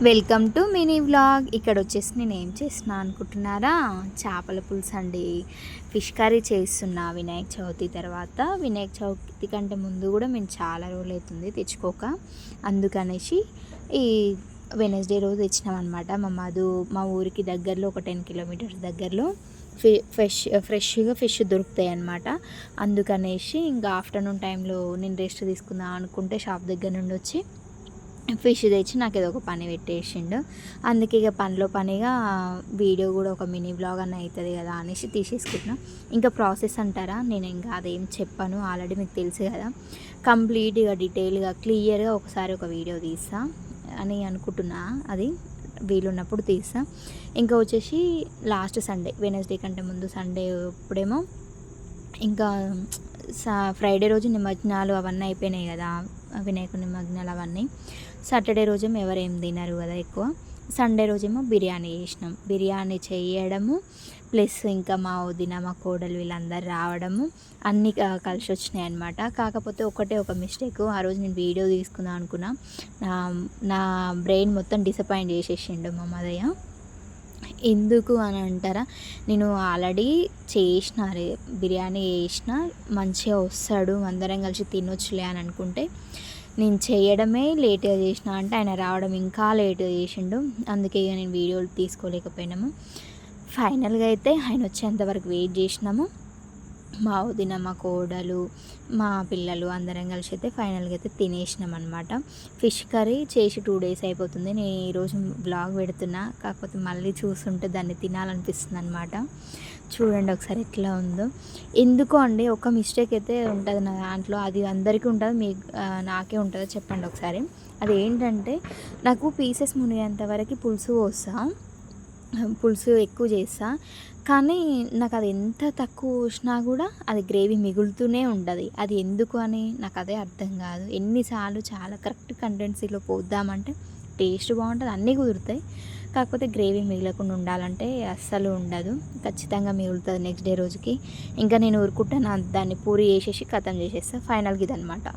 Welcome to mini vlog. ఇక్కడ వచ్చేసి నేను ఏం చేస్తున్నా అనుకుంటున్నారా, చేపల పులుసు అండి. ఫిష్ కర్రీ చేస్తున్నా వినాయక చవితి తర్వాత. వినాయక చవితి కంటే ముందు కూడా మేము చాలా రోజులు అవుతుంది తెచ్చుకోక, అందుకనేసి ఈ వెనస్డే రోజు తెచ్చినాం అనమాట. మా ఊరికి దగ్గరలో ఒక 10 కిలోమీటర్స్ దగ్గరలో ఫ్రెష్గా ఫిష్ దొరుకుతాయి అన్నమాట. అందుకనేసి ఇంకా ఆఫ్టర్నూన్ టైంలో నేను రెస్ట్ తీసుకుందాం అనుకుంటే షాప్ దగ్గర నుండి వచ్చి ఫిష్ తెచ్చి నాకు ఏదో ఒక పని పెట్టేసిండు. అందుకే ఇక పనిలో పనిగా వీడియో కూడా ఒక మినీ బ్లాగ్ అన్న అవుతుంది కదా అనేసి తీసేసుకుంటున్నా. ఇంకా ప్రాసెస్ అంటారా, నేను ఇంకా అదేం చెప్పాను, ఆల్రెడీ మీకు తెలుసు కదా. కంప్లీట్గా డీటెయిల్గా క్లియర్గా ఒకసారి ఒక వీడియో తీస్తా అని అనుకుంటున్నా. అది వీలున్నప్పుడు తీస్తా. ఇంకా వచ్చేసి లాస్ట్ సండే, వెనస్డే కంటే ముందు సండే ఇప్పుడేమో ఇంకా ఫ్రైడే రోజు నిమజ్జనాలు అవన్నీ అయిపోయినాయి కదా, వినాయకుడి నిమజ్జనాలు అవన్నీ. సాటర్డే రోజేమో ఎవరేం తినరు కదా ఎక్కువ. సండే రోజేమో బిర్యానీ చేసినాం. బిర్యానీ చేయడము ప్లస్ ఇంకా మా వదిన మా కోడలు వీళ్ళందరూ రావడము అన్నీ కలిసి వచ్చినాయి అనమాట. కాకపోతే ఒక మిస్టేక్, ఆ రోజు నేను వీడియో తీసుకుందాం అనుకున్నా, నా బ్రెయిన్ మొత్తం డిసప్పాయింట్ చేసేసిండు మా మదయ్య. ఎందుకు అని అంటారా, నేను ఆల్రెడీ చేసిన బిర్యానీ చేసిన, మంచిగా వస్తాడు అందరం కలిసి తినొచ్చులే అని అనుకుంటే, నేను చేయడమే లేట్గా చేసిన అంటే ఆయన రావడం ఇంకా లేట్గా చేసిండు. అందుకే ఇక నేను వీడియోలు తీసుకోలేకపోయినాము. ఫైనల్గా అయితే ఆయన వచ్చేంతవరకు వెయిట్ చేసినాము. మా వదిన మా కోడలు మా పిల్లలు అందరం కలిసి అయితే ఫైనల్గా అయితే తినేసినాం అనమాట. ఫిష్ కర్రీ చేసి 2 days అయిపోతుంది. నేను ఈరోజు బ్లాగ్ పెడుతున్నా, కాకపోతే మళ్ళీ చూస్తుంటే దాన్ని తినాలనిపిస్తుంది అనమాట. చూడండి ఒకసారి ఎట్లా ఉందో. ఎందుకో అండి ఒక మిస్టేక్ అయితే ఉంటుంది నా దాంట్లో, అది అందరికీ ఉంటుంది, నాకే ఉంటుందో చెప్పండి ఒకసారి. అది ఏంటంటే, నాకు పీసెస్ మునిగేంత వరకు పులుసు ఎక్కువ చేస్తా, కానీ నాకు అది ఎంత తక్కువ పోసినా కూడా అది గ్రేవీ మిగులుతూనే ఉంటుంది. అది ఎందుకు అని నాకు అదే అర్థం కాదు. ఎన్నిసార్లు చాలా కరెక్ట్ కంటెన్సీలో పోద్దామంటే టేస్ట్ బాగుంటుంది, అన్నీ కుదురుతాయి. కాకపోతే గ్రేవీ మిగలకుండా ఉండాలంటే అస్సలు ఉండదు, ఖచ్చితంగా మిగులుతుంది నెక్స్ట్ డే రోజుకి. ఇంకా నేను ఊరుకుంటాను, దాన్ని పూరి చేసేసి ఖతం చేసేస్తా. ఫైనల్గా ఇదనమాట.